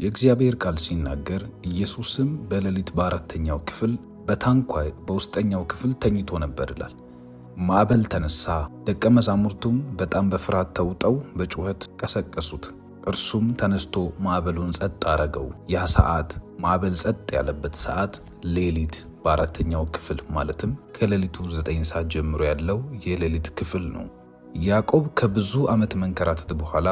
የእግዚአብሔር ቃል ሲናገር ኢየሱስም በሌሊት በአራተኛው ክፍል በታንኳ በውስጠኛው ክፍል ተኝቶ ነበር ይላል። ማዕበል ተነሳ፣ ደቀ መዛሙርቱም በጣም በፍርሃት ተውጠው በጩኸት ቀሰቀሱት። እርሱም ተነስቶ ማዕበሉን ጸጥ አረገው። ያ ሰዓት ማዕበል ጸጥ ያለበት ሰዓት ሌሊት በአራተኛው ክፍል ማለትም ከሌሊቱ 9 ሰዓት ጀምሮ ያለው የሌሊት ክፍል ነው። ያዕቆብ ከብዙ ዓመት መንከራተት በኋላ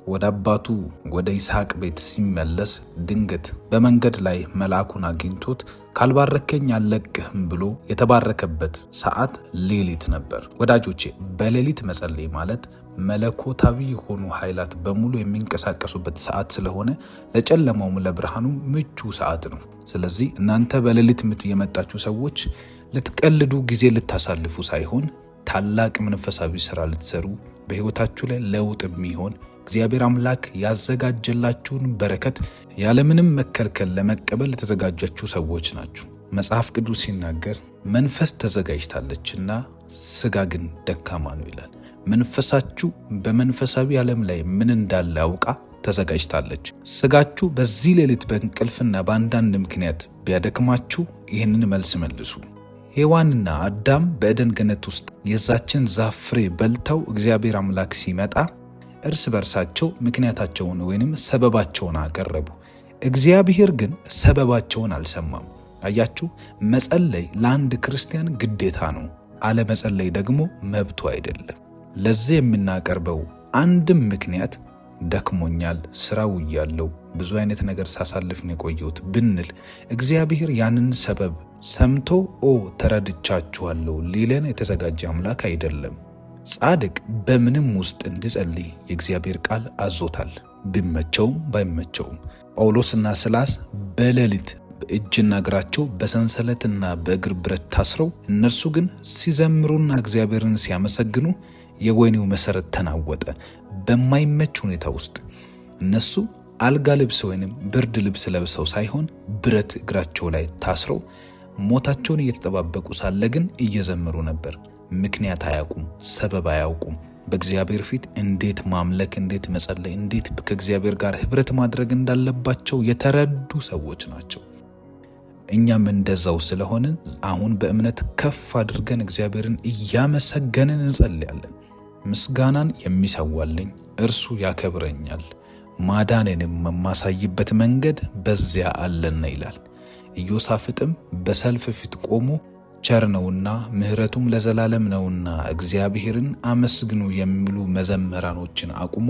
ወደ አባቱ ወደ ይስሐቅ ቤት ሲመለስ ድንገት በመንገድ ላይ መልአኩን አግኝቶት ካልባረከኝ አልለቅህም ብሎ የተባረከበት ሰዓት ሌሊት ነበር። ወዳጆቼ፣ በሌሊት መጸለይ ማለት መለኮታዊ የሆኑ ኃይላት በሙሉ የሚንቀሳቀሱበት ሰዓት ስለሆነ ለጨለማውም ለብርሃኑ ምቹ ሰዓት ነው። ስለዚህ እናንተ በሌሊት የመጣችሁ ሰዎች ልትቀልዱ፣ ጊዜ ልታሳልፉ ሳይሆን ታላቅ መንፈሳዊ ሥራ ልትሰሩ፣ በሕይወታችሁ ላይ ለውጥ የሚሆን እግዚአብሔር አምላክ ያዘጋጀላችሁን በረከት ያለምንም መከልከል ለመቀበል የተዘጋጃችሁ ሰዎች ናችሁ። መጽሐፍ ቅዱስ ሲናገር መንፈስ ተዘጋጅታለችና ሥጋ ግን ደካማ ነው ይላል። መንፈሳችሁ በመንፈሳዊ ዓለም ላይ ምን እንዳለ አውቃ ተዘጋጅታለች። ሥጋችሁ በዚህ ሌሊት በእንቅልፍና በአንዳንድ ምክንያት ቢያደክማችሁ ይህንን መልስ መልሱ። ሔዋንና አዳም በኤደን ገነት ውስጥ የዛችን ዛፍ ፍሬ በልተው እግዚአብሔር አምላክ ሲመጣ እርስ በርሳቸው ምክንያታቸውን ወይንም ሰበባቸውን አቀረቡ። እግዚአብሔር ግን ሰበባቸውን አልሰማም። አያችሁ፣ መጸለይ ለአንድ ክርስቲያን ግዴታ ነው። አለመጸለይ ደግሞ መብቱ አይደለም። ለዚህ የምናቀርበው አንድም ምክንያት ደክሞኛል፣ ስራ ውያለሁ፣ ብዙ አይነት ነገር ሳሳልፍ ነው የቆየሁት ብንል እግዚአብሔር ያንን ሰበብ ሰምቶ ተረድቻችኋለሁ ሊለን የተዘጋጀ አምላክ አይደለም። ጻድቅ በምንም ውስጥ እንዲጸልይ የእግዚአብሔር ቃል አዞታል፣ ቢመቸውም ባይመቸውም። ጳውሎስና ሲላስ በሌሊት በእጅና እግራቸው በሰንሰለትና በእግር ብረት ታስረው፣ እነርሱ ግን ሲዘምሩና እግዚአብሔርን ሲያመሰግኑ የወህኒው መሠረት ተናወጠ። በማይመች ሁኔታ ውስጥ እነሱ አልጋ ልብስ ወይንም ብርድ ልብስ ለብሰው ሳይሆን ብረት እግራቸው ላይ ታስረው ሞታቸውን እየተጠባበቁ ሳለ ግን እየዘመሩ ነበር። ምክንያት አያውቁም፣ ሰበብ አያውቁም። በእግዚአብሔር ፊት እንዴት ማምለክ፣ እንዴት መጸለይ፣ እንዴት ከእግዚአብሔር ጋር ህብረት ማድረግ እንዳለባቸው የተረዱ ሰዎች ናቸው። እኛም እንደዛው ስለሆንን አሁን በእምነት ከፍ አድርገን እግዚአብሔርን እያመሰገንን እንጸልያለን። ምስጋናን የሚሰዋልኝ እርሱ ያከብረኛል፣ ማዳኔንም የማሳይበት መንገድ በዚያ አለና ይላል። ኢዮሳፍጥም በሰልፍ ፊት ቆሞ ቸር ነውና ምሕረቱም ለዘላለም ነውና እግዚአብሔርን አመስግኑ የሚሉ መዘመራኖችን አቁሞ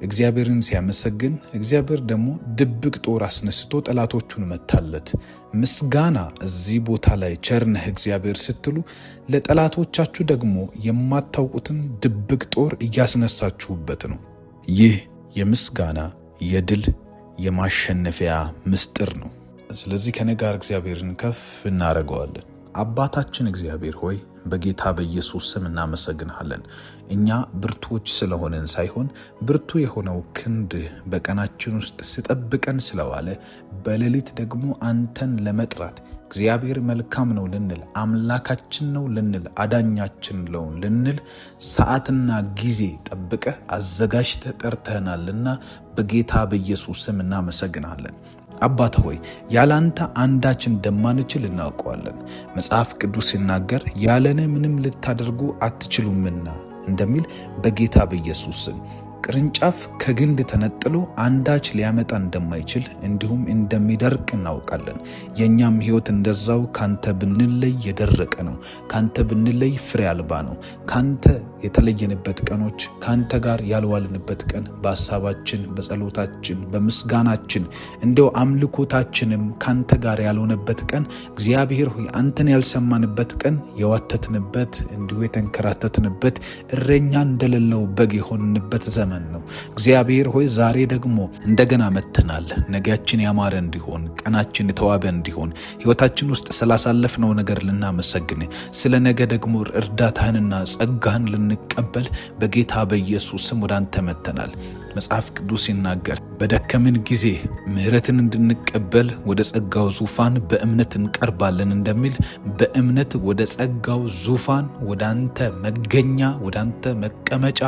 እግዚአብሔርን ሲያመሰግን፣ እግዚአብሔር ደግሞ ድብቅ ጦር አስነስቶ ጠላቶቹን መታለት። ምስጋና እዚህ ቦታ ላይ ቸርነህ እግዚአብሔር ስትሉ ለጠላቶቻችሁ ደግሞ የማታውቁትን ድብቅ ጦር እያስነሳችሁበት ነው። ይህ የምስጋና የድል የማሸነፊያ ምስጢር ነው። ስለዚህ ከኔ ጋር እግዚአብሔርን ከፍ እናደርገዋለን። አባታችን እግዚአብሔር ሆይ በጌታ በኢየሱስ ስም እናመሰግንሃለን። እኛ ብርቱዎች ስለሆነን ሳይሆን ብርቱ የሆነው ክንድህ በቀናችን ውስጥ ሲጠብቀን ስለዋለ በሌሊት ደግሞ አንተን ለመጥራት እግዚአብሔር መልካም ነው ልንል፣ አምላካችን ነው ልንል፣ አዳኛችን ነው ልንል ሰዓትና ጊዜ ጠብቀህ አዘጋጅተህ ጠርተህናልና በጌታ በኢየሱስ ስም እናመሰግንሃለን። አባት ሆይ ያላንተ አንዳች እንደማንችል እናውቀዋለን። መጽሐፍ ቅዱስ ሲናገር ያለኔ ምንም ልታደርጉ አትችሉምና እንደሚል በጌታ በኢየሱስ ስም ቅርንጫፍ ከግንድ ተነጥሎ አንዳች ሊያመጣ እንደማይችል እንዲሁም እንደሚደርቅ እናውቃለን። የእኛም ሕይወት እንደዛው ካንተ ብንለይ የደረቀ ነው። ካንተ ብንለይ ፍሬ አልባ ነው። ካንተ የተለየንበት ቀኖች፣ ካንተ ጋር ያልዋልንበት ቀን፣ በሐሳባችን፣ በጸሎታችን፣ በምስጋናችን እንዲያው አምልኮታችንም ካንተ ጋር ያልሆነበት ቀን፣ እግዚአብሔር ሆይ አንተን ያልሰማንበት ቀን፣ የዋተትንበት እንዲሁ የተንከራተትንበት እረኛ እንደሌለው በግ የሆንንበት ዘመን ነው። እግዚአብሔር ሆይ ዛሬ ደግሞ እንደገና መጥተናል። ነገያችን ያማረ እንዲሆን፣ ቀናችን የተዋበ እንዲሆን፣ ሕይወታችን ውስጥ ስላሳለፍነው ነገር ልናመሰግን፣ ስለ ነገ ደግሞ እርዳታህንና ጸጋህን ልንቀበል በጌታ በኢየሱስ ስም ወደ አንተ መጥተናል። መጽሐፍ ቅዱስ ሲናገር በደከምን ጊዜ ምሕረትን እንድንቀበል ወደ ጸጋው ዙፋን በእምነት እንቀርባለን እንደሚል በእምነት ወደ ጸጋው ዙፋን፣ ወደ አንተ መገኛ፣ ወደ አንተ መቀመጫ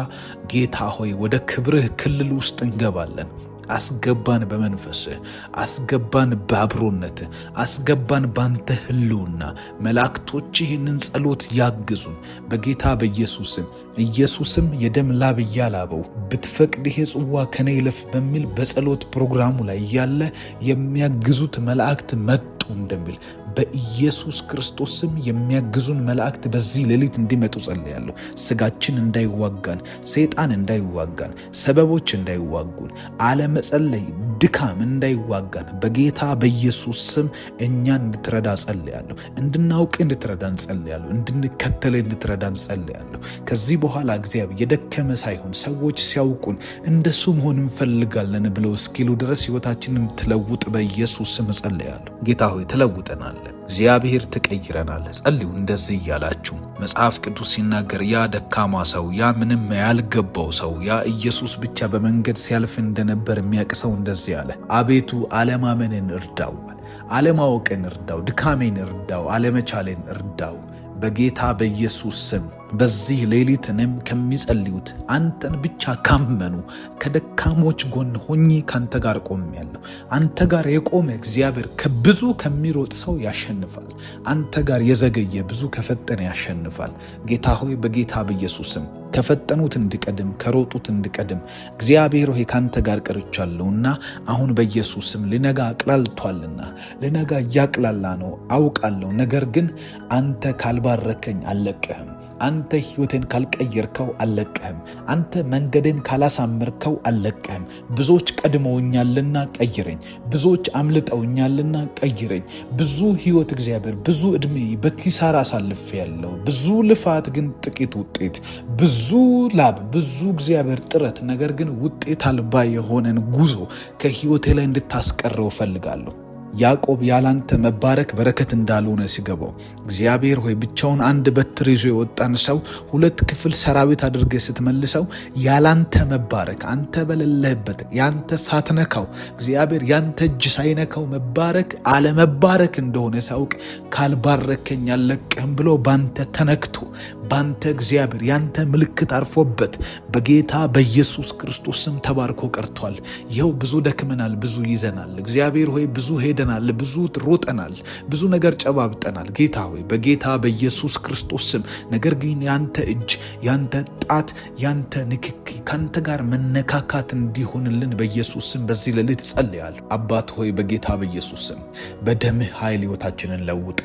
ጌታ ሆይ ወደ ክብርህ ክልል ውስጥ እንገባለን። አስገባን በመንፈስህ፣ አስገባን በአብሮነትህ፣ አስገባን ባንተ ህልውና። መላእክቶች ይህንን ጸሎት ያግዙን በጌታ በኢየሱስም። ኢየሱስም የደም ላብ እያላበው ብትፈቅድ ይሄ ጽዋ ከኔ ይለፍ በሚል በጸሎት ፕሮግራሙ ላይ ያለ የሚያግዙት መላእክት መጡ እንደሚል በኢየሱስ ክርስቶስ ስም የሚያግዙን መላእክት በዚህ ሌሊት እንዲመጡ ጸልያለሁ። ስጋችን እንዳይዋጋን፣ ሰይጣን እንዳይዋጋን፣ ሰበቦች እንዳይዋጉን፣ አለመጸለይ ድካም እንዳይዋጋን በጌታ በኢየሱስ ስም እኛን እንድትረዳ ጸልያለሁ። እንድናውቅ እንድትረዳን ጸልያለሁ። እንድንከተል እንድትረዳን ጸልያለሁ። ከዚህ በኋላ እግዚአብሔር የደከመ ሳይሆን ሰዎች ሲያውቁን እንደሱ መሆን እንፈልጋለን ብለው እስኪሉ ድረስ ሕይወታችንን ትለውጥ በኢየሱስ ስም ጸልያለሁ። ጌታ ሆይ ትለውጠናል፣ እግዚአብሔር ትቀይረናል። ጸልዩ እንደዚህ እያላችሁ። መጽሐፍ ቅዱስ ሲናገር ያ ደካማ ሰው፣ ያ ምንም ያልገባው ሰው፣ ያ ኢየሱስ ብቻ በመንገድ ሲያልፍ እንደነበር የሚያውቅ ሰው እንደዚህ አለ፣ አቤቱ አለማመንን እርዳው፣ አለማወቅን እርዳው፣ ድካሜን እርዳው፣ አለመቻሌን እርዳው በጌታ በኢየሱስ ስም። በዚህ ሌሊት እኔም ከሚጸልዩት አንተን ብቻ ካመኑ ከደካሞች ጎን ሆኜ ካንተ ጋር ቆሜያለሁ። አንተ ጋር የቆመ እግዚአብሔር ከብዙ ከሚሮጥ ሰው ያሸንፋል። አንተ ጋር የዘገየ ብዙ ከፈጠነ ያሸንፋል። ጌታ ሆይ በጌታ በኢየሱስ ስም ከፈጠኑት እንድቀድም ከሮጡት እንድቀድም እግዚአብሔር ሆይ ካንተ ጋር ቀርቻለሁና አሁን በኢየሱስ ስም ልነጋ አቅላልቷልና ልነጋ እያቅላላ ነው አውቃለሁ። ነገር ግን አንተ ካልባረከኝ አልለቅህም። አንተ ሕይወቴን ካልቀየርከው አልለቅህም። አንተ መንገዴን ካላሳመርከው አልለቅህም። ብዙዎች ቀድመውኛልና ቀይረኝ። ብዙዎች አምልጠውኛልና ቀይረኝ። ብዙ ሕይወት እግዚአብሔር ብዙ ዕድሜ በኪሳራ አሳልፌያለሁ። ብዙ ልፋት ግን ጥቂት ውጤት፣ ብዙ ላብ፣ ብዙ እግዚአብሔር ጥረት፣ ነገር ግን ውጤት አልባ የሆነን ጉዞ ከሕይወቴ ላይ እንድታስቀረው እፈልጋለሁ። ያዕቆብ ያላንተ መባረክ በረከት እንዳልሆነ ሲገባው እግዚአብሔር ሆይ ብቻውን አንድ በትር ይዞ የወጣን ሰው ሁለት ክፍል ሰራዊት አድርገህ ስትመልሰው ያላንተ መባረክ አንተ በሌለህበት ያንተ ሳትነካው እግዚአብሔር ያንተ እጅ ሳይነካው መባረክ አለመባረክ እንደሆነ ሳውቅ ካልባረከኝ አልለቅህም ብሎ ባንተ ተነክቶ ባንተ እግዚአብሔር ያንተ ምልክት አርፎበት በጌታ በኢየሱስ ክርስቶስ ስም ተባርኮ ቀርቷል። ይኸው ብዙ ደክመናል፣ ብዙ ይዘናል። እግዚአብሔር ሆይ ብዙ ሄደናል፣ ብዙ ሮጠናል፣ ብዙ ነገር ጨባብጠናል። ጌታ ሆይ በጌታ በኢየሱስ ክርስቶስ ስም ነገር ግን ያንተ እጅ፣ ያንተ ጣት፣ ያንተ ንክኪ ካንተ ጋር መነካካት እንዲሆንልን በኢየሱስ ስም በዚህ ሌሊት ጸልያለሁ። አባት ሆይ በጌታ በኢየሱስ ስም በደምህ ኃይል ሕይወታችንን ለውጡ።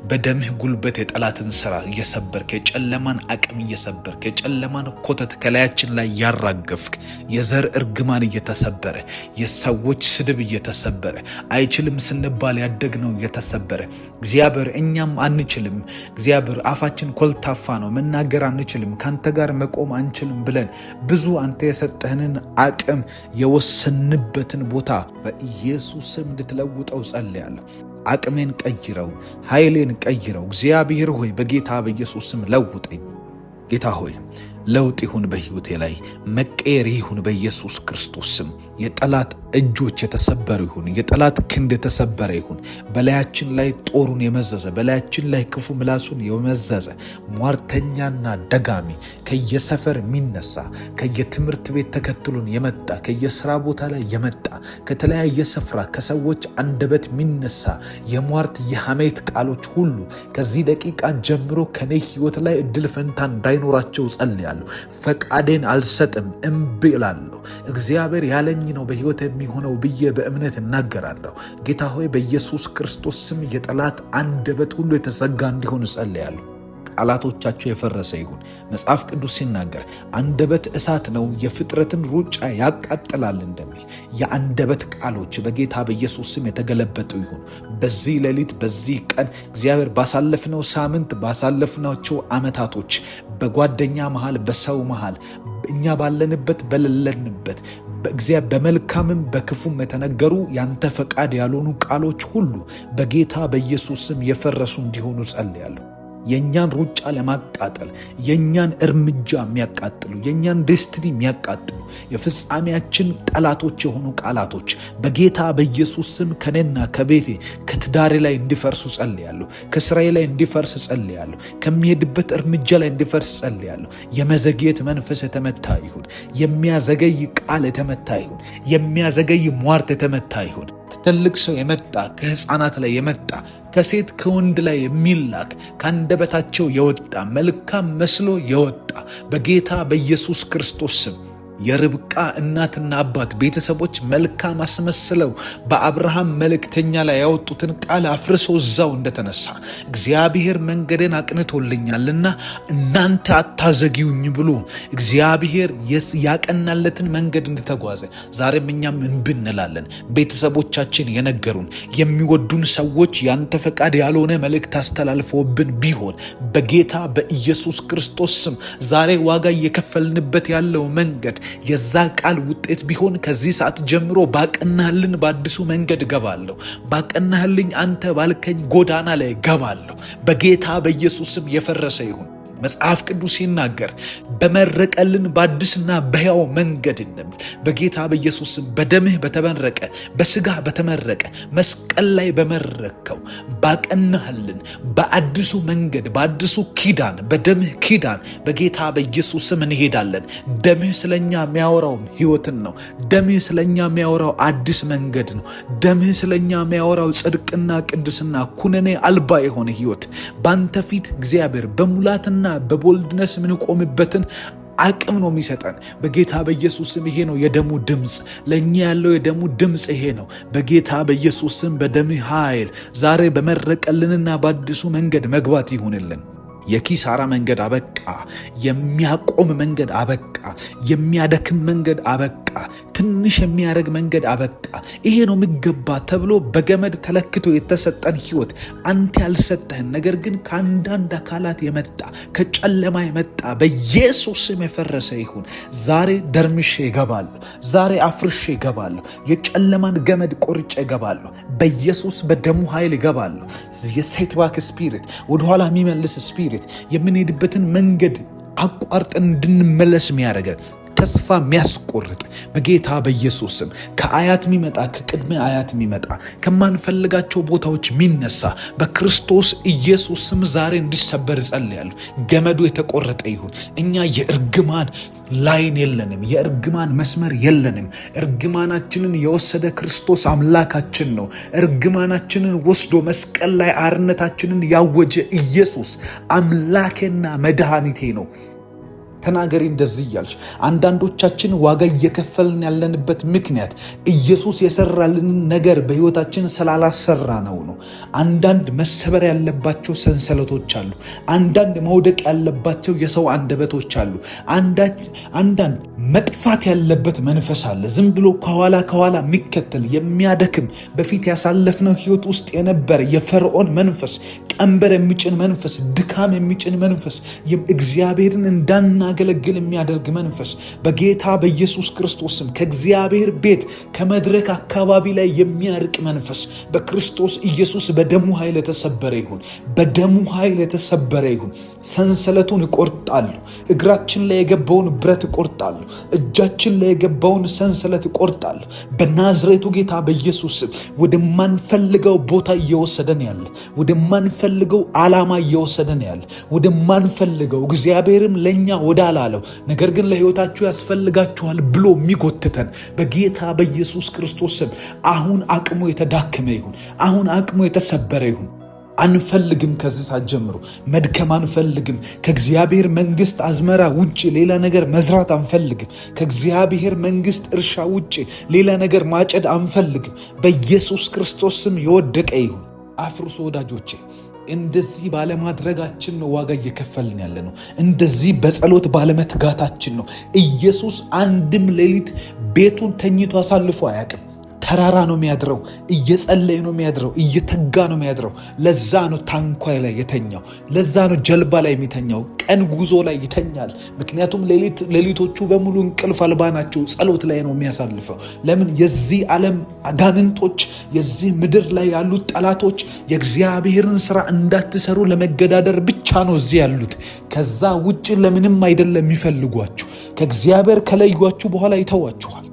በደምህ ጉልበት የጠላትን ስራ እየሰበርክ የጨለማን አቅም እየሰበርክ የጨለማን ኮተት ከላያችን ላይ ያራገፍክ የዘር እርግማን እየተሰበረ የሰዎች ስድብ እየተሰበረ አይችልም ስንባል ያደግነው እየተሰበረ እግዚአብሔር እኛም አንችልም እግዚአብሔር አፋችን ኮልታፋ ነው መናገር አንችልም ካንተ ጋር መቆም አንችልም ብለን ብዙ አንተ የሰጠህንን አቅም የወሰንበትን ቦታ በኢየሱስ ስም እንድትለውጠው ጸልያለሁ። አቅሜን ቀይረው፣ ኃይሌን ቀይረው። እግዚአብሔር ሆይ በጌታ በኢየሱስ ስም ለውጠኝ። ጌታ ሆይ ለውጥ ይሁን በሕይወቴ ላይ መቀየር ይሁን በኢየሱስ ክርስቶስ ስም። የጠላት እጆች የተሰበሩ ይሁን፣ የጠላት ክንድ የተሰበረ ይሁን። በላያችን ላይ ጦሩን የመዘዘ በላያችን ላይ ክፉ ምላሱን የመዘዘ ሟርተኛና ደጋሚ ከየሰፈር የሚነሳ ከየትምህርት ቤት ተከትሎን የመጣ ከየስራ ቦታ ላይ የመጣ ከተለያየ ስፍራ ከሰዎች አንደበት የሚነሳ የሟርት የሐሜት ቃሎች ሁሉ ከዚህ ደቂቃ ጀምሮ ከኔ ሕይወት ላይ እድል ፈንታ እንዳይኖራቸው ጸልያለሁ። ፈቃዴን አልሰጥም፣ እምቢ እላለሁ። እግዚአብሔር ያለኝ ነው በሕይወት የሚሆነው ብዬ በእምነት እናገራለሁ። ጌታ ሆይ በኢየሱስ ክርስቶስ ስም የጠላት አንደበት ሁሉ የተዘጋ እንዲሆን እጸልያለሁ። ቃላቶቻቸው የፈረሰ ይሁን። መጽሐፍ ቅዱስ ሲናገር አንደበት እሳት ነው የፍጥረትን ሩጫ ያቃጥላል እንደሚል የአንደበት ቃሎች በጌታ በኢየሱስ ስም የተገለበጡ ይሁን። በዚህ ሌሊት በዚህ ቀን እግዚአብሔር ባሳለፍነው ሳምንት ባሳለፍናቸው ዓመታቶች በጓደኛ መሃል በሰው መሃል እኛ ባለንበት በሌለንበት በእግዚአብሔር በመልካምም በክፉም የተነገሩ ያንተ ፈቃድ ያልሆኑ ቃሎች ሁሉ በጌታ በኢየሱስ ስም የፈረሱ እንዲሆኑ ጸልያለሁ። የኛን ሩጫ ለማቃጠል የኛን እርምጃ የሚያቃጥሉ የኛን ዴስቲኒ የሚያቃጥሉ የፍጻሜያችን ጠላቶች የሆኑ ቃላቶች በጌታ በኢየሱስ ስም ከኔና ከቤቴ ከትዳሬ ላይ እንዲፈርሱ ጸልያለሁ። ከስራዬ ላይ እንዲፈርስ ጸልያለሁ። ከሚሄድበት እርምጃ ላይ እንዲፈርስ ጸልያለሁ። የመዘግየት መንፈስ የተመታ ይሁን። የሚያዘገይ ቃል የተመታ ይሁን። የሚያዘገይ ሟርት የተመታ ይሁን። ከትልቅ ሰው የመጣ ከህፃናት ላይ የመጣ ከሴት ከወንድ ላይ የሚላክ ከአንደበታቸው የወጣ መልካም መስሎ የወጣ በጌታ በኢየሱስ ክርስቶስ ስም የርብቃ እናትና አባት ቤተሰቦች መልካም አስመስለው በአብርሃም መልእክተኛ ላይ ያወጡትን ቃል አፍርሰው እዛው እንደተነሳ እግዚአብሔር መንገድን አቅንቶልኛልና እናንተ አታዘጊውኝ ብሎ እግዚአብሔር ያቀናለትን መንገድ እንደተጓዘ ዛሬም እኛም እንብንላለን። ቤተሰቦቻችን የነገሩን የሚወዱን ሰዎች ያንተ ፈቃድ ያልሆነ መልእክት አስተላልፈውብን ቢሆን በጌታ በኢየሱስ ክርስቶስ ስም ዛሬ ዋጋ እየከፈልንበት ያለው መንገድ የዛ ቃል ውጤት ቢሆን ከዚህ ሰዓት ጀምሮ ባቀናህልን በአዲሱ መንገድ ገባለሁ። ባቀናህልኝ አንተ ባልከኝ ጎዳና ላይ ገባለሁ። በጌታ በኢየሱስም የፈረሰ ይሁን። መጽሐፍ ቅዱስ ሲናገር በመረቀልን በአዲስና በሕያው መንገድ እንደሚል በጌታ በኢየሱስም በደምህ በተመረቀ በስጋህ በተመረቀ መስቀል ላይ በመረከው ባቀናህልን በአዲሱ መንገድ በአዲሱ ኪዳን በደምህ ኪዳን በጌታ በኢየሱስም እንሄዳለን። ደምህ ስለኛ የሚያወራው ሕይወትን ነው። ደምህ ስለኛ የሚያወራው አዲስ መንገድ ነው። ደምህ ስለኛ የሚያወራው ጽድቅና ቅድስና ኩነኔ አልባ የሆነ ሕይወት ባንተ ፊት እግዚአብሔር በሙላትና በቦልድነስ የምንቆምበትን አቅም ነው የሚሰጠን። በጌታ በኢየሱስም ይሄ ነው የደሙ ድምፅ። ለእኛ ያለው የደሙ ድምፅ ይሄ ነው። በጌታ በኢየሱስም በደም ኃይል ዛሬ በመረቀልንና በአዲሱ መንገድ መግባት ይሁንልን። የኪሳራ መንገድ አበቃ። የሚያቆም መንገድ አበቃ። የሚያደክም መንገድ አበቃ። ትንሽ የሚያደርግ መንገድ አበቃ። ይሄ ነው የሚገባ ተብሎ በገመድ ተለክቶ የተሰጠን ሕይወት አንተ ያልሰጠህን ነገር ግን ከአንዳንድ አካላት የመጣ ከጨለማ የመጣ በኢየሱስ ስም የፈረሰ ይሁን። ዛሬ ደርምሼ እገባለሁ። ዛሬ አፍርሼ እገባለሁ። የጨለማን ገመድ ቆርጬ እገባለሁ። በኢየሱስ በደሙ ኃይል እገባለሁ። የሴትባክ ስፒሪት ወደኋላ የሚመልስ ስፒሪት የምንሄድበትን መንገድ አቋርጠን እንድንመለስ የሚያደርገን ተስፋ የሚያስቆርጥ በጌታ በኢየሱስ ስም ከአያት የሚመጣ ከቅድመ አያት የሚመጣ ከማንፈልጋቸው ቦታዎች የሚነሳ በክርስቶስ ኢየሱስ ስም ዛሬ እንዲሰበር ጸልያለሁ። ገመዱ የተቆረጠ ይሁን። እኛ የእርግማን ላይን የለንም። የእርግማን መስመር የለንም። እርግማናችንን የወሰደ ክርስቶስ አምላካችን ነው። እርግማናችንን ወስዶ መስቀል ላይ አርነታችንን ያወጀ ኢየሱስ አምላኬና መድኃኒቴ ነው። ተናገሪ እንደዚህ እያልሽ። አንዳንዶቻችን ዋጋ እየከፈልን ያለንበት ምክንያት ኢየሱስ የሰራልን ነገር በሕይወታችን ስላላሰራ ነው። አንዳንድ መሰበር ያለባቸው ሰንሰለቶች አሉ። አንዳንድ መውደቅ ያለባቸው የሰው አንደበቶች አሉ። አንዳንድ መጥፋት ያለበት መንፈስ አለ። ዝም ብሎ ከኋላ የሚከተል የሚያደክም በፊት ያሳለፍነው ሕይወት ውስጥ የነበረ የፈርዖን መንፈስ፣ ቀንበር የሚጭን መንፈስ፣ ድካም የሚጭን መንፈስ፣ እግዚአብሔርን እንዳናገለግል የሚያደርግ መንፈስ በጌታ በኢየሱስ ክርስቶስም ከእግዚአብሔር ቤት ከመድረክ አካባቢ ላይ የሚያርቅ መንፈስ በክርስቶስ ኢየሱስ በደሙ ኃይል የተሰበረ ይሁን። በደሙ ኃይል የተሰበረ ይሁን። ሰንሰለቱን እቆርጣለሁ። እግራችን ላይ የገባውን ብረት እቆርጣለሁ። እጃችን ላይ የገባውን ሰንሰለት እቆርጣለሁ። በናዝሬቱ ጌታ በኢየሱስ ወደማንፈልገው ቦታ እየወሰደን ያለ ወደማንፈልገው ዓላማ እየወሰደን ያለ ወደማንፈልገው እግዚአብሔርም ለኛ ወዳላለው ነገር ግን ለሕይወታችሁ ያስፈልጋችኋል ብሎ የሚጎትተን በጌታ በኢየሱስ ክርስቶስ ስም አሁን አቅሙ የተዳከመ ይሁን። አሁን አቅሙ የተሰበረ ይሁን። አንፈልግም። ከዚህ ሰዓት ጀምሮ መድከም አንፈልግም። ከእግዚአብሔር መንግስት አዝመራ ውጭ ሌላ ነገር መዝራት አንፈልግም። ከእግዚአብሔር መንግስት እርሻ ውጭ ሌላ ነገር ማጨድ አንፈልግም። በኢየሱስ ክርስቶስ ስም የወደቀ ይሁን። አፍርሶ ወዳጆቼ፣ እንደዚህ ባለማድረጋችን ነው ዋጋ እየከፈልን ያለ ነው። እንደዚህ በጸሎት ባለመትጋታችን ነው። ኢየሱስ አንድም ሌሊት ቤቱን ተኝቶ አሳልፎ አያውቅም። ተራራ ነው የሚያድረው፣ እየጸለየ ነው የሚያድረው፣ እየተጋ ነው የሚያድረው። ለዛ ነው ታንኳይ ላይ የተኛው፣ ለዛ ነው ጀልባ ላይ የሚተኛው፣ ቀን ጉዞ ላይ ይተኛል። ምክንያቱም ሌሊቶቹ በሙሉ እንቅልፍ አልባ ናቸው፣ ጸሎት ላይ ነው የሚያሳልፈው። ለምን? የዚህ ዓለም አጋንንቶች፣ የዚህ ምድር ላይ ያሉት ጠላቶች የእግዚአብሔርን ስራ እንዳትሰሩ ለመገዳደር ብቻ ነው እዚህ ያሉት። ከዛ ውጭ ለምንም አይደለም የሚፈልጓችሁ። ከእግዚአብሔር ከለዩአችሁ በኋላ ይተዋችኋል።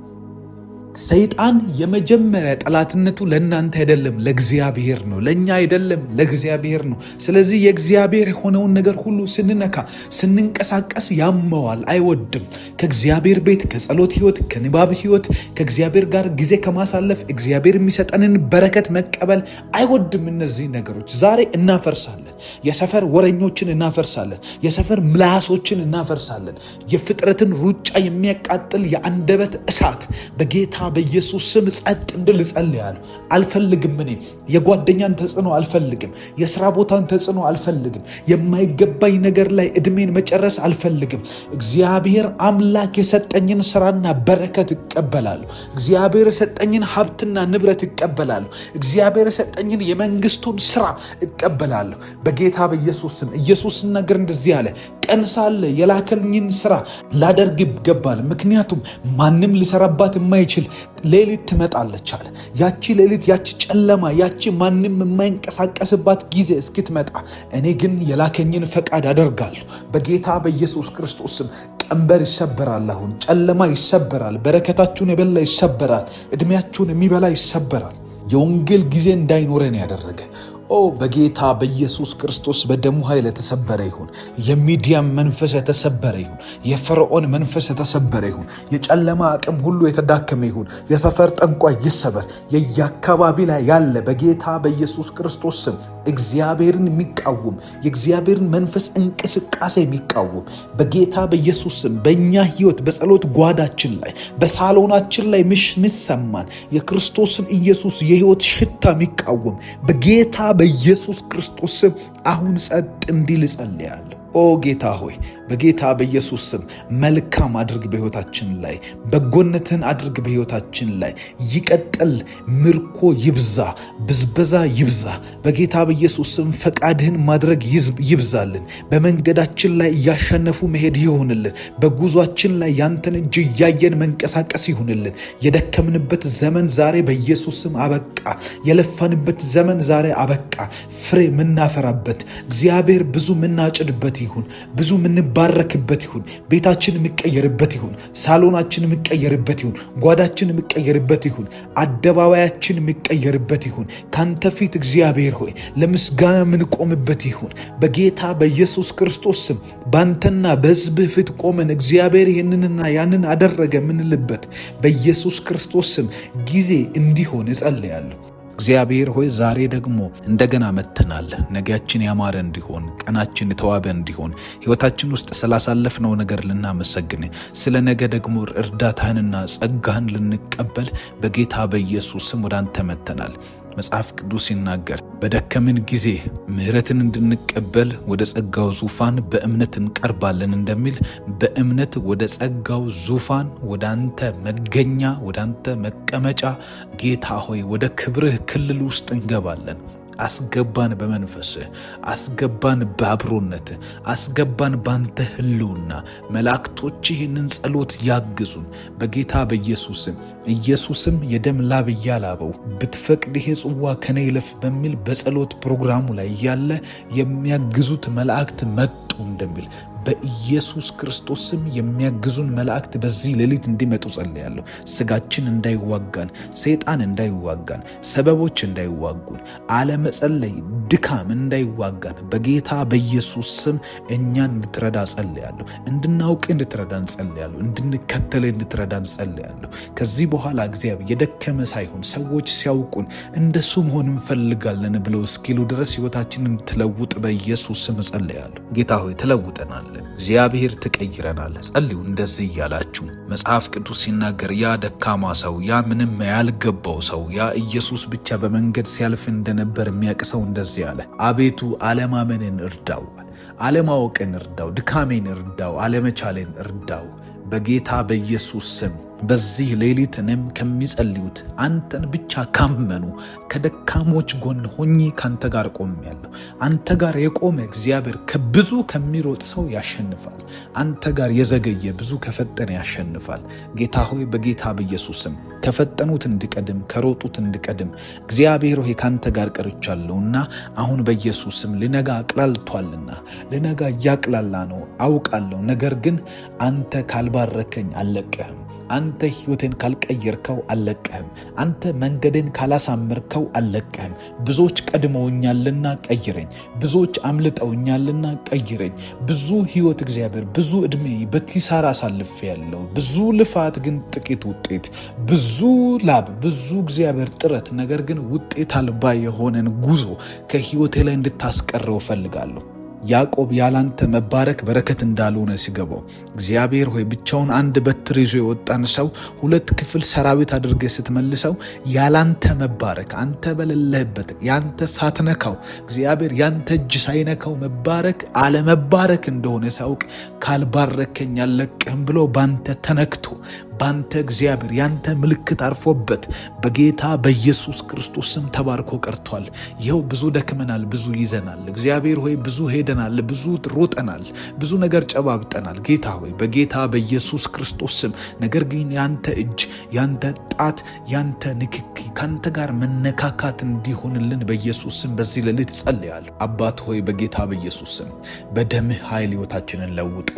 ሰይጣን የመጀመሪያ ጠላትነቱ ለእናንተ አይደለም፣ ለእግዚአብሔር ነው። ለእኛ አይደለም፣ ለእግዚአብሔር ነው። ስለዚህ የእግዚአብሔር የሆነውን ነገር ሁሉ ስንነካ፣ ስንንቀሳቀስ ያመዋል፣ አይወድም። ከእግዚአብሔር ቤት፣ ከጸሎት ህይወት፣ ከንባብ ህይወት፣ ከእግዚአብሔር ጋር ጊዜ ከማሳለፍ እግዚአብሔር የሚሰጠንን በረከት መቀበል አይወድም። እነዚህ ነገሮች ዛሬ እናፈርሳለን። የሰፈር ወረኞችን እናፈርሳለን። የሰፈር ምላሶችን እናፈርሳለን። የፍጥረትን ሩጫ የሚያቃጥል የአንደበት እሳት በጌታ በኢየሱስ ስም ጸጥ እንድል ጸልያለሁ። አልፈልግም። እኔ የጓደኛን ተጽዕኖ አልፈልግም። የስራ ቦታን ተጽዕኖ አልፈልግም። የማይገባኝ ነገር ላይ እድሜን መጨረስ አልፈልግም። እግዚአብሔር አምላክ የሰጠኝን ስራና በረከት እቀበላለሁ። እግዚአብሔር የሰጠኝን ሀብትና ንብረት እቀበላለሁ። እግዚአብሔር የሰጠኝን የመንግስቱን ስራ እቀበላለሁ በጌታ በኢየሱስ ስም። ኢየሱስ ሲናገር እንደዚህ አለ፣ ቀን ሳለ የላከልኝን ስራ ላደርግ ይገባል፣ ምክንያቱም ማንም ሊሰራባት የማይችል ሌሊት ትመጣለች አለ። ያቺ ሌሊት፣ ያቺ ጨለማ፣ ያቺ ማንም የማይንቀሳቀስባት ጊዜ እስክትመጣ እኔ ግን የላከኝን ፈቃድ አደርጋለሁ በጌታ በኢየሱስ ክርስቶስ ስም። ቀንበር ይሰበራል። አሁን ጨለማ ይሰበራል። በረከታችሁን የበላ ይሰበራል። እድሜያችሁን የሚበላ ይሰበራል። የወንጌል ጊዜ እንዳይኖረን ያደረገ በጌታ በኢየሱስ ክርስቶስ በደሙ ኃይል የተሰበረ ይሁን። የሚዲያም መንፈስ የተሰበረ ይሁን። የፈርዖን መንፈስ የተሰበረ ይሁን። የጨለማ አቅም ሁሉ የተዳከመ ይሁን። የሰፈር ጠንቋይ ይሰበር። የየአካባቢ ላይ ያለ በጌታ በኢየሱስ ክርስቶስ ስም እግዚአብሔርን የሚቃወም የእግዚአብሔርን መንፈስ እንቅስቃሴ የሚቃወም በጌታ በኢየሱስ ስም በእኛ ህይወት፣ በጸሎት ጓዳችን ላይ፣ በሳሎናችን ላይ ሚሰማን የክርስቶስን ኢየሱስ የህይወት ሽታ የሚቃወም በጌታ በኢየሱስ ክርስቶስ ስም አሁን ጸጥ እንዲል ጸልያለሁ። ጌታ ሆይ በጌታ በኢየሱስ ስም መልካም አድርግ በህይወታችን ላይ፣ በጎነትን አድርግ በህይወታችን ላይ። ይቀጥል፣ ምርኮ ይብዛ፣ ብዝበዛ ይብዛ። በጌታ በኢየሱስ ስም ፈቃድህን ማድረግ ይብዛልን። በመንገዳችን ላይ እያሸነፉ መሄድ ይሆንልን። በጉዟችን ላይ ያንተን እጅ እያየን መንቀሳቀስ ይሆንልን። የደከምንበት ዘመን ዛሬ በኢየሱስ ስም አበቃ። የለፋንበት ዘመን ዛሬ አበቃ። ፍሬ ምናፈራበት እግዚአብሔር ብዙ ምናጭድበት ይሁን። ብዙ ምንባረክበት ይሁን። ቤታችን የሚቀየርበት ይሁን። ሳሎናችን የሚቀየርበት ይሁን። ጓዳችን የሚቀየርበት ይሁን። አደባባያችን የሚቀየርበት ይሁን። ካንተ ፊት እግዚአብሔር ሆይ ለምስጋና ምንቆምበት ይሁን። በጌታ በኢየሱስ ክርስቶስ ስም ባንተና በሕዝብህ ፊት ቆመን እግዚአብሔር ይህንንና ያንን አደረገ ምንልበት በኢየሱስ ክርስቶስ ስም ጊዜ እንዲሆን እጸልያለሁ። እግዚአብሔር ሆይ ዛሬ ደግሞ እንደገና መተናል። ነገያችን ያማረ እንዲሆን፣ ቀናችን የተዋበ እንዲሆን፣ ህይወታችን ውስጥ ስላሳለፍነው ነገር ልናመሰግን፣ ስለ ነገ ደግሞ እርዳታህንና ጸጋህን ልንቀበል በጌታ በኢየሱስ ስም ወደ አንተ መተናል። መጽሐፍ ቅዱስ ሲናገር በደከምን ጊዜ ምሕረትን እንድንቀበል ወደ ጸጋው ዙፋን በእምነት እንቀርባለን እንደሚል በእምነት ወደ ጸጋው ዙፋን፣ ወደ አንተ መገኛ፣ ወደ አንተ መቀመጫ ጌታ ሆይ ወደ ክብርህ ክልል ውስጥ እንገባለን። አስገባን፣ በመንፈስህ አስገባን፣ በአብሮነትህ አስገባን፣ ባንተ ህልውና። መላእክቶች ይህንን ጸሎት ያግዙን በጌታ በኢየሱስም። ኢየሱስም የደም ላብ እያላበው ብትፈቅድ ይሄ ጽዋ ከኔ ይለፍ በሚል በጸሎት ፕሮግራሙ ላይ ያለ የሚያግዙት መላእክት መጡ እንደሚል በኢየሱስ ክርስቶስ ስም የሚያግዙን መላእክት በዚህ ሌሊት እንዲመጡ ጸልያለሁ። ስጋችን እንዳይዋጋን፣ ሰይጣን እንዳይዋጋን፣ ሰበቦች እንዳይዋጉን፣ አለመጸለይ፣ ድካም እንዳይዋጋን በጌታ በኢየሱስ ስም እኛን እንድትረዳ ጸልያለሁ። እንድናውቅ እንድትረዳን ጸልያለሁ። እንድንከተል እንድትረዳን ጸልያለሁ። ከዚህ በኋላ እግዚአብሔር የደከመ ሳይሆን ሰዎች ሲያውቁን እንደሱ መሆን እንፈልጋለን ብለው እስኪሉ ድረስ ህይወታችንን እንድትለውጥ በኢየሱስ ስም ጸልያለሁ። ጌታ ሆይ ትለውጠናል። እግዚአብሔር ትቀይረናል። ጸልዩ እንደዚህ እያላችሁ። መጽሐፍ ቅዱስ ሲናገር ያ ደካማ ሰው፣ ያ ምንም ያልገባው ሰው፣ ያ ኢየሱስ ብቻ በመንገድ ሲያልፍ እንደነበር የሚያውቅ ሰው እንደዚህ አለ፣ አቤቱ አለማመንን እርዳው፣ አለማወቅን እርዳው፣ ድካሜን እርዳው፣ አለመቻሌን እርዳው። በጌታ በኢየሱስ ስም በዚህ ሌሊት እኔም ከሚጸልዩት አንተን ብቻ ካመኑ ከደካሞች ጎን ሆኜ ካንተ ጋር ቆሜያለሁ። አንተ ጋር የቆመ እግዚአብሔር ከብዙ ከሚሮጥ ሰው ያሸንፋል። አንተ ጋር የዘገየ ብዙ ከፈጠነ ያሸንፋል። ጌታ ሆይ በጌታ በኢየሱስ ስም ከፈጠኑት እንድቀድም ከሮጡት እንድቀድም እግዚአብሔር ሆይ ካንተ ጋር ቀርቻለሁና አሁን በኢየሱስ ስም ልነጋ አቅላልቷልና ልነጋ እያቅላላ ነው አውቃለሁ። ነገር ግን አንተ ካልባረከኝ አልለቅህም። አንተ ሕይወቴን ካልቀየርከው አልለቅህም። አንተ መንገዴን ካላሳመርከው አልለቅህም። ብዙዎች ቀድመውኛልና ቀይረኝ። ብዙዎች አምልጠውኛልና ቀይረኝ። ብዙ ሕይወት እግዚአብሔር ብዙ ዕድሜ በኪሳራ አሳልፌያለሁ። ብዙ ልፋት ግን ጥቂት ውጤት፣ ብዙ ላብ፣ ብዙ እግዚአብሔር ጥረት፣ ነገር ግን ውጤት አልባ የሆነን ጉዞ ከሕይወቴ ላይ እንድታስቀረው እፈልጋለሁ። ያዕቆብ ያላንተ መባረክ በረከት እንዳልሆነ ሲገባው እግዚአብሔር ሆይ ብቻውን አንድ በትር ይዞ የወጣን ሰው 2 ክፍል ሰራዊት አድርገህ ስትመልሰው ያላንተ መባረክ አንተ በሌለህበት ያንተ ሳትነካው እግዚአብሔር ያንተ እጅ ሳይነካው መባረክ አለመባረክ እንደሆነ ሳውቅ ካልባረከኝ አልለቅህም ብሎ ባንተ ተነክቶ ባንተ እግዚአብሔር ያንተ ምልክት አርፎበት በጌታ በኢየሱስ ክርስቶስ ስም ተባርኮ ቀርቷል። ይኸው ብዙ ደክመናል፣ ብዙ ይዘናል። እግዚአብሔር ሆይ ብዙ ሄደናል፣ ብዙ ሮጠናል፣ ብዙ ነገር ጨባብጠናል። ጌታ ሆይ በጌታ በኢየሱስ ክርስቶስ ስም ነገር ግን ያንተ እጅ፣ ያንተ ጣት፣ ያንተ ንክኪ ካንተ ጋር መነካካት እንዲሆንልን በኢየሱስ ስም በዚህ ሌሊት ጸልያለሁ። አባት ሆይ በጌታ በኢየሱስ ስም በደምህ ኃይል ሕይወታችንን ለውጡ።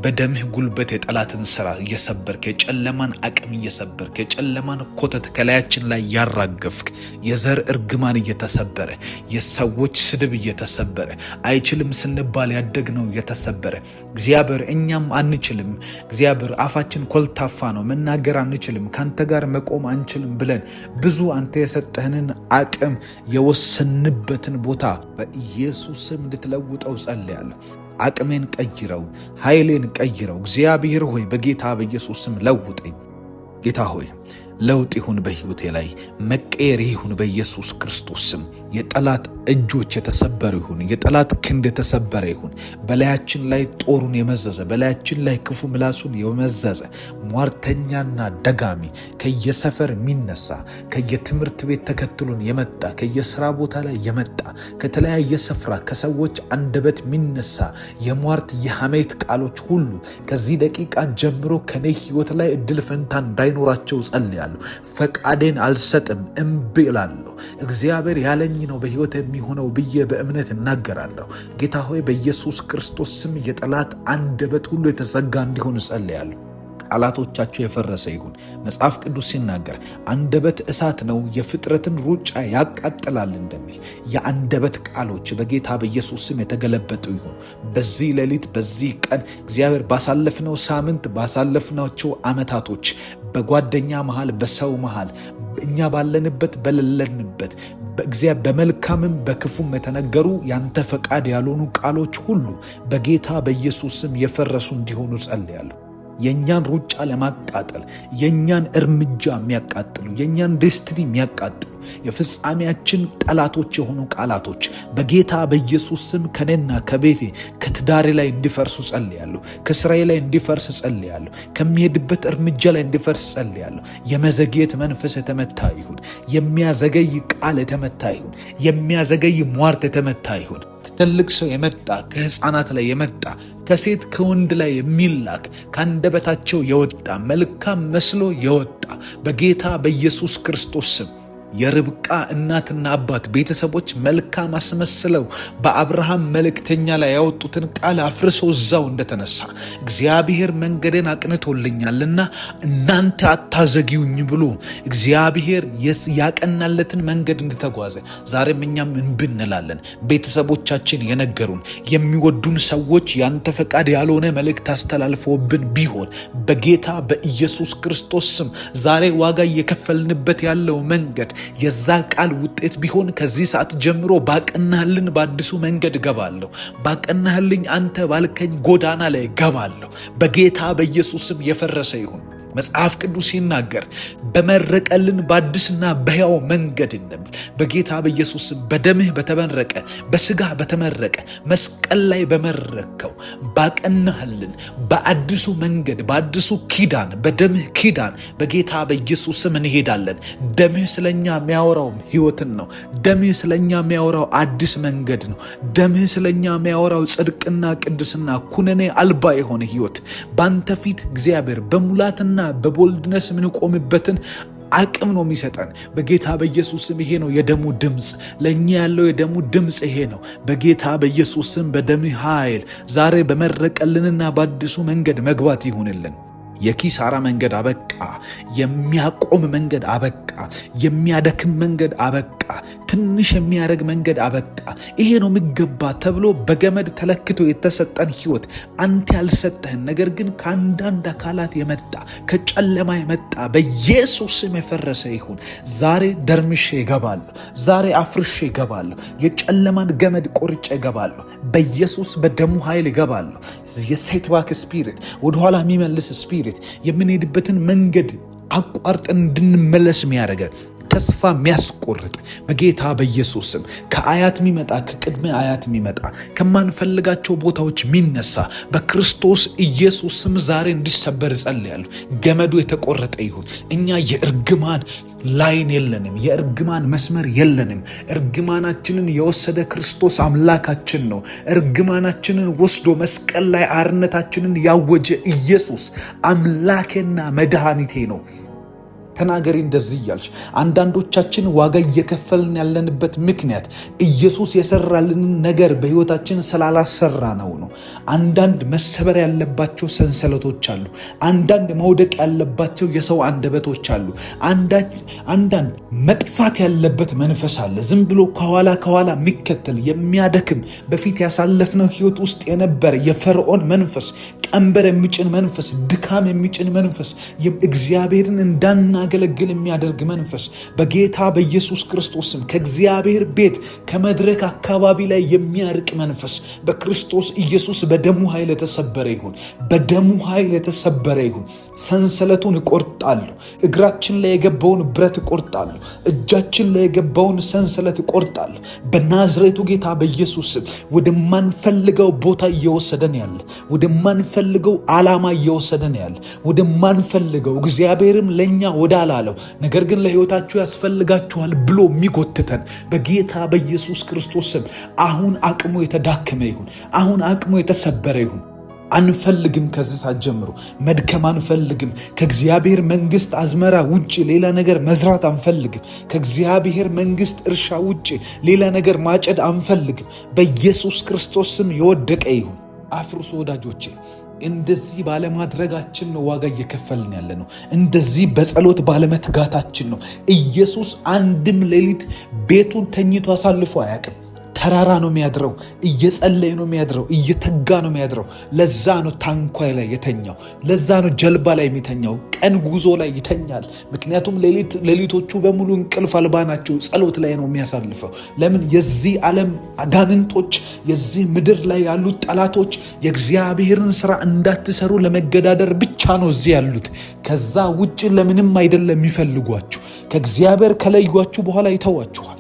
በደምህ ጉልበት የጠላትን ሥራ እየሰበርክ የጨለማን አቅም እየሰበርክ የጨለማን ኮተት ከላያችን ላይ ያራገፍክ የዘር እርግማን እየተሰበረ የሰዎች ስድብ እየተሰበረ አይችልም ስንባል ያደግነው እየተሰበረ እግዚአብሔር እኛም አንችልም እግዚአብሔር አፋችን ኮልታፋ ነው መናገር አንችልም ካንተ ጋር መቆም አንችልም ብለን ብዙ አንተ የሰጠህንን አቅም የወሰንበትን ቦታ በኢየሱስ ስም እንድትለውጠው ጸልያለሁ። አቅሜን ቀይረው፣ ኃይሌን ቀይረው። እግዚአብሔር ሆይ በጌታ በኢየሱስ ስም ለውጠኝ። ጌታ ሆይ ለውጥ ይሁን በሕይወቴ ላይ መቀየር ይሁን በኢየሱስ ክርስቶስ ስም። የጠላት እጆች የተሰበሩ ይሁን፣ የጠላት ክንድ የተሰበረ ይሁን። በላያችን ላይ ጦሩን የመዘዘ በላያችን ላይ ክፉ ምላሱን የመዘዘ ሟርተኛና ደጋሚ ከየሰፈር የሚነሳ ከየትምህርት ቤት ተከትሎን የመጣ ከየስራ ቦታ ላይ የመጣ ከተለያየ ስፍራ ከሰዎች አንደበት የሚነሳ የሟርት የሐሜት ቃሎች ሁሉ ከዚህ ደቂቃ ጀምሮ ከኔ ሕይወት ላይ እድል ፈንታ እንዳይኖራቸው ጸልያለሁ። ፈቃዴን አልሰጥም፣ እምቢ እላለሁ። እግዚአብሔር ያለኝ ነው በሕይወት የሚሆነው ብዬ በእምነት እናገራለሁ። ጌታ ሆይ በኢየሱስ ክርስቶስ ስም የጠላት አንደበት ሁሉ የተዘጋ እንዲሆን ጸልያለሁ። ቃላቶቻቸው የፈረሰ ይሁን። መጽሐፍ ቅዱስ ሲናገር አንደበት እሳት ነው የፍጥረትን ሩጫ ያቃጥላል እንደሚል የአንደበት ቃሎች በጌታ በኢየሱስ ስም የተገለበጡ ይሁን። በዚህ ሌሊት በዚህ ቀን እግዚአብሔር ባሳለፍነው ሳምንት ባሳለፍናቸው ዓመታቶች በጓደኛ መሃል በሰው መሃል እኛ ባለንበት በሌለንበት በእግዚአብሔር በመልካምም በክፉም የተነገሩ ያንተ ፈቃድ ያልሆኑ ቃሎች ሁሉ በጌታ በኢየሱስ ስም የፈረሱ እንዲሆኑ ጸልያለሁ። የኛን ሩጫ ለማቃጠል የኛን እርምጃ የሚያቃጥሉ የኛን ዴስትኒ የሚያቃጥሉ የፍጻሜያችን ጠላቶች የሆኑ ቃላቶች በጌታ በኢየሱስ ስም ከኔና ከቤቴ ከትዳሬ ላይ እንዲፈርሱ ጸልያለሁ። ከስራዬ ላይ እንዲፈርስ ጸልያለሁ። ከሚሄድበት እርምጃ ላይ እንዲፈርስ ጸልያለሁ። የመዘግየት መንፈስ የተመታ ይሁን። የሚያዘገይ ቃል የተመታ ይሁን። የሚያዘገይ ሟርት የተመታ ይሁን። ከትልቅ ሰው የመጣ ከሕፃናት ላይ የመጣ ከሴት ከወንድ ላይ የሚላክ ከአንደበታቸው የወጣ መልካም መስሎ የወጣ በጌታ በኢየሱስ ክርስቶስ ስም የርብቃ እናትና አባት ቤተሰቦች መልካም አስመስለው በአብርሃም መልእክተኛ ላይ ያወጡትን ቃል አፍርሰው እዛው እንደተነሳ እግዚአብሔር መንገዴን አቅንቶልኛልና እናንተ አታዘጊውኝ ብሎ እግዚአብሔር ያቀናለትን መንገድ እንድተጓዘ ዛሬም እኛም እንብንላለን። ቤተሰቦቻችን የነገሩን የሚወዱን ሰዎች ያንተ ፈቃድ ያልሆነ መልእክት አስተላልፈውብን ቢሆን በጌታ በኢየሱስ ክርስቶስ ስም ዛሬ ዋጋ እየከፈልንበት ያለው መንገድ የዛ ቃል ውጤት ቢሆን ከዚህ ሰዓት ጀምሮ ባቀናህልን በአዲሱ መንገድ ገባለሁ። ባቀናህልኝ አንተ ባልከኝ ጎዳና ላይ ገባለሁ። በጌታ በኢየሱስም የፈረሰ ይሁን። መጽሐፍ ቅዱስ ሲናገር በመረቀልን በአዲስና በሕያው መንገድ እንደሚል በጌታ በኢየሱስ በደምህ በተመረቀ በስጋ በተመረቀ መስቀል ላይ በመረከው ባቀናህልን በአዲሱ መንገድ በአዲሱ ኪዳን በደምህ ኪዳን በጌታ በኢየሱስ እንሄዳለን። ደምህ ስለኛ የሚያወራው ሕይወትን ነው። ደምህ ስለኛ የሚያወራው አዲስ መንገድ ነው። ደምህ ስለኛ የሚያወራው ጽድቅና ቅድስና ኩነኔ አልባ የሆነ ሕይወት ባንተ ፊት እግዚአብሔር በሙላትና በቦልድነስ የምንቆምበትን አቅም ነው የሚሰጠን። በጌታ በኢየሱስም ይሄ ነው የደሙ ድምፅ። ለእኛ ያለው የደሙ ድምፅ ይሄ ነው። በጌታ በኢየሱስም በደም ኃይል ዛሬ በመረቀልንና በአዲሱ መንገድ መግባት ይሁንልን። የኪሳራ መንገድ አበቃ። የሚያቆም መንገድ አበቃ። የሚያደክም መንገድ አበቃ። ትንሽ የሚያደርግ መንገድ አበቃ። ይሄ ነው የሚገባ ተብሎ በገመድ ተለክቶ የተሰጠን ሕይወት አንተ ያልሰጠህን ነገር ግን ከአንዳንድ አካላት የመጣ ከጨለማ የመጣ በኢየሱስ ስም የፈረሰ ይሁን። ዛሬ ደርምሼ እገባለሁ። ዛሬ አፍርሼ እገባለሁ። የጨለማን ገመድ ቆርጬ እገባለሁ። በኢየሱስ በደሙ ኃይል እገባለሁ። የሴትባክ ስፒሪት ወደኋላ የሚመልስ ስፒሪት የምንሄድበትን መንገድ አቋርጠን እንድንመለስ የሚያደርገን ተስፋ የሚያስቆርጥ በጌታ በኢየሱስ ስም ከአያት የሚመጣ ከቅድመ አያት የሚመጣ ከማንፈልጋቸው ቦታዎች የሚነሳ በክርስቶስ ኢየሱስ ስም ዛሬ እንዲሰበር እጸልያለሁ። ገመዱ የተቆረጠ ይሁን። እኛ የእርግማን ላይን የለንም። የእርግማን መስመር የለንም። እርግማናችንን የወሰደ ክርስቶስ አምላካችን ነው። እርግማናችንን ወስዶ መስቀል ላይ አርነታችንን ያወጀ ኢየሱስ አምላኬና መድኃኒቴ ነው። ተናገሪ እንደዚህ እያልሽ። አንዳንዶቻችን ዋጋ እየከፈልን ያለንበት ምክንያት ኢየሱስ የሰራልንን ነገር በሕይወታችን ስላላሰራ ነው። አንዳንድ መሰበር ያለባቸው ሰንሰለቶች አሉ። አንዳንድ መውደቅ ያለባቸው የሰው አንደበቶች አሉ። አንዳንድ መጥፋት ያለበት መንፈስ አለ። ዝም ብሎ ከኋላ የሚከተል የሚያደክም በፊት ያሳለፍነው ሕይወት ውስጥ የነበረ የፈርዖን መንፈስ፣ ቀንበር የሚጭን መንፈስ፣ ድካም የሚጭን መንፈስ፣ እግዚአብሔርን እንዳናገለግል የሚያደርግ መንፈስ በጌታ በኢየሱስ ክርስቶስ ስም ከእግዚአብሔር ቤት ከመድረክ አካባቢ ላይ የሚያርቅ መንፈስ በክርስቶስ ኢየሱስ በደሙ ኃይል የተሰበረ ይሁን። በደሙ ኃይል የተሰበረ ይሁን። ሰንሰለቱን እቆርጣለሁ። እግራችን ላይ የገባውን ብረት እቆርጣለሁ። እጃችን ላይ የገባውን ሰንሰለት እቆርጣለሁ። በናዝሬቱ ጌታ በኢየሱስ ስም ወደማንፈልገው ቦታ እየወሰደን ያለ ወደማንፈልገው ዓላማ እየወሰደን ያለ ወደማንፈልገው እግዚአብሔርም ለኛ ወዳላለው ነገር ግን ለሕይወታችሁ ያስፈልጋችኋል ብሎ የሚጎትተን በጌታ በኢየሱስ ክርስቶስ ስም አሁን አቅሙ የተዳከመ ይሁን። አሁን አቅሙ የተሰበረ ይሁን። አንፈልግም። ከዚህ ሰዓት ጀምሮ መድከም አንፈልግም። ከእግዚአብሔር መንግስት አዝመራ ውጭ ሌላ ነገር መዝራት አንፈልግም። ከእግዚአብሔር መንግስት እርሻ ውጭ ሌላ ነገር ማጨድ አንፈልግም። በኢየሱስ ክርስቶስ ስም የወደቀ ይሁን። አፍርሶ ወዳጆቼ፣ እንደዚህ ባለማድረጋችን ነው ዋጋ እየከፈልን ያለ ነው። እንደዚህ በጸሎት ባለመትጋታችን ነው። ኢየሱስ አንድም ሌሊት ቤቱን ተኝቶ አሳልፎ አያውቅም። ተራራ ነው የሚያድረው። እየጸለየ ነው የሚያድረው። እየተጋ ነው የሚያድረው። ለዛ ነው ታንኳይ ላይ የተኛው። ለዛ ነው ጀልባ ላይ የሚተኛው። ቀን ጉዞ ላይ ይተኛል። ምክንያቱም ሌሊቶቹ በሙሉ እንቅልፍ አልባ ናቸው። ጸሎት ላይ ነው የሚያሳልፈው። ለምን? የዚህ ዓለም አጋንንቶች፣ የዚህ ምድር ላይ ያሉት ጠላቶች የእግዚአብሔርን ስራ እንዳትሰሩ ለመገዳደር ብቻ ነው እዚህ ያሉት። ከዛ ውጭ ለምንም አይደለም የሚፈልጓችሁ። ከእግዚአብሔር ከለዩአችሁ በኋላ ይተዋችኋል።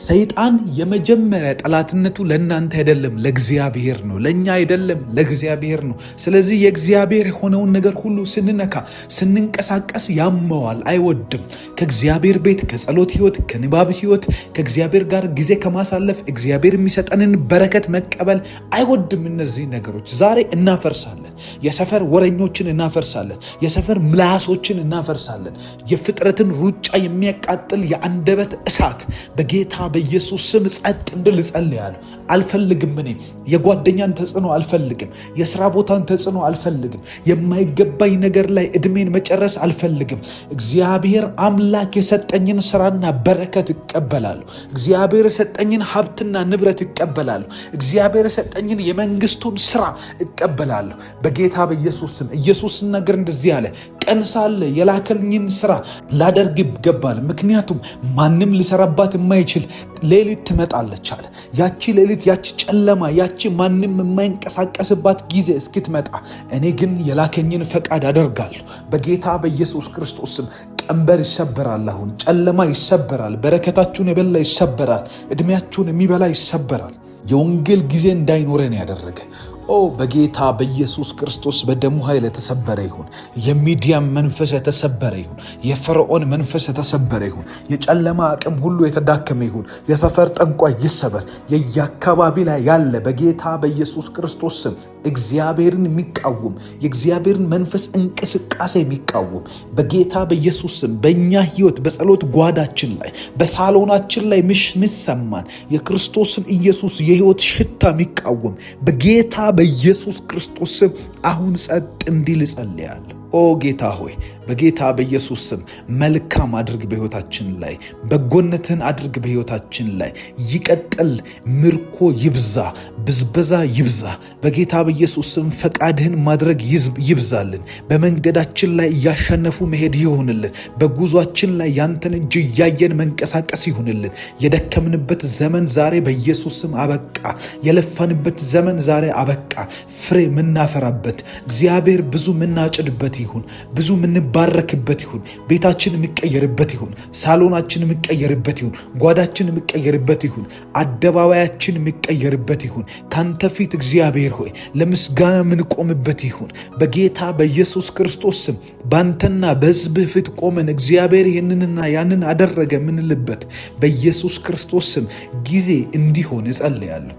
ሰይጣን የመጀመሪያ ጠላትነቱ ለእናንተ አይደለም፣ ለእግዚአብሔር ነው። ለእኛ አይደለም፣ ለእግዚአብሔር ነው። ስለዚህ የእግዚአብሔር የሆነውን ነገር ሁሉ ስንነካ፣ ስንንቀሳቀስ ያመዋል፣ አይወድም። ከእግዚአብሔር ቤት፣ ከጸሎት ህይወት፣ ከንባብ ህይወት፣ ከእግዚአብሔር ጋር ጊዜ ከማሳለፍ እግዚአብሔር የሚሰጠንን በረከት መቀበል አይወድም። እነዚህ ነገሮች ዛሬ እናፈርሳለን። የሰፈር ወረኞችን እናፈርሳለን። የሰፈር ምላሶችን እናፈርሳለን። የፍጥረትን ሩጫ የሚያቃጥል የአንደበት እሳት በጌታ በኢየሱስ ስም ጸጥ እንድል እጸልያለሁ። አልፈልግም። እኔ የጓደኛን ተጽዕኖ አልፈልግም። የስራ ቦታን ተጽዕኖ አልፈልግም። የማይገባኝ ነገር ላይ እድሜን መጨረስ አልፈልግም። እግዚአብሔር አምላክ የሰጠኝን ስራና በረከት እቀበላለሁ። እግዚአብሔር የሰጠኝን ሀብትና ንብረት እቀበላለሁ። እግዚአብሔር የሰጠኝን የመንግስቱን ስራ እቀበላለሁ በጌታ በኢየሱስ ስም። ኢየሱስ ሲናገር እንደዚህ አለ፣ ቀን ሳለ የላከልኝን ስራ ላደርግ ይገባል። ምክንያቱም ማንም ሊሰራባት የማይችል ሌሊት ትመጣለች አለ። ያቺ ሌሊት፣ ያቺ ጨለማ፣ ያቺ ማንም የማይንቀሳቀስባት ጊዜ እስክትመጣ እኔ ግን የላከኝን ፈቃድ አደርጋለሁ። በጌታ በኢየሱስ ክርስቶስ ስም ቀንበር ይሰበራል። አሁን ጨለማ ይሰበራል። በረከታችሁን የበላ ይሰበራል። ዕድሜያችሁን የሚበላ ይሰበራል። የወንጌል ጊዜ እንዳይኖረን ያደረገ በጌታ በኢየሱስ ክርስቶስ በደሙ ኃይል የተሰበረ ይሁን። የሚዲያም መንፈስ የተሰበረ ይሁን። የፈርዖን መንፈስ የተሰበረ ይሁን። የጨለማ አቅም ሁሉ የተዳከመ ይሁን። የሰፈር ጠንቋይ ይሰበር። የየአካባቢ ላይ ያለ በጌታ በኢየሱስ ክርስቶስ ስም እግዚአብሔርን የሚቃወም የእግዚአብሔርን መንፈስ እንቅስቃሴ የሚቃወም በጌታ በኢየሱስ ስም በእኛ ሕይወት በጸሎት ጓዳችን ላይ በሳሎናችን ላይ ሚሰማን የክርስቶስን ኢየሱስ የሕይወት ሽታ የሚቃወም በጌታ በኢየሱስ ክርስቶስ ስም አሁን ጸጥ እንዲል እጸልያለሁ። ጌታ ሆይ በጌታ በኢየሱስ ስም መልካም አድርግ በሕይወታችን ላይ፣ በጎነትን አድርግ በሕይወታችን ላይ። ይቀጥል፣ ምርኮ ይብዛ፣ ብዝበዛ ይብዛ። በጌታ በኢየሱስ ስም ፈቃድህን ማድረግ ይብዛልን። በመንገዳችን ላይ እያሸነፉ መሄድ ይሆንልን። በጉዟችን ላይ ያንተን እጅ እያየን መንቀሳቀስ ይሆንልን። የደከምንበት ዘመን ዛሬ በኢየሱስ ስም አበቃ። የለፋንበት ዘመን ዛሬ አበቃ። ፍሬ ምናፈራበት እግዚአብሔር ብዙ ምናጭድበት ይሁን። ብዙ ምንባረክበት ይሁን። ቤታችን የሚቀየርበት ይሁን። ሳሎናችን የሚቀየርበት ይሁን። ጓዳችን የሚቀየርበት ይሁን። አደባባያችን የሚቀየርበት ይሁን። ካንተ ፊት እግዚአብሔር ሆይ ለምስጋና የምንቆምበት ይሁን። በጌታ በኢየሱስ ክርስቶስ ስም ባንተና በሕዝብህ ፊት ቆመን እግዚአብሔር ይህንንና ያንን አደረገ ምንልበት በኢየሱስ ክርስቶስ ስም ጊዜ እንዲሆን እጸልያለሁ።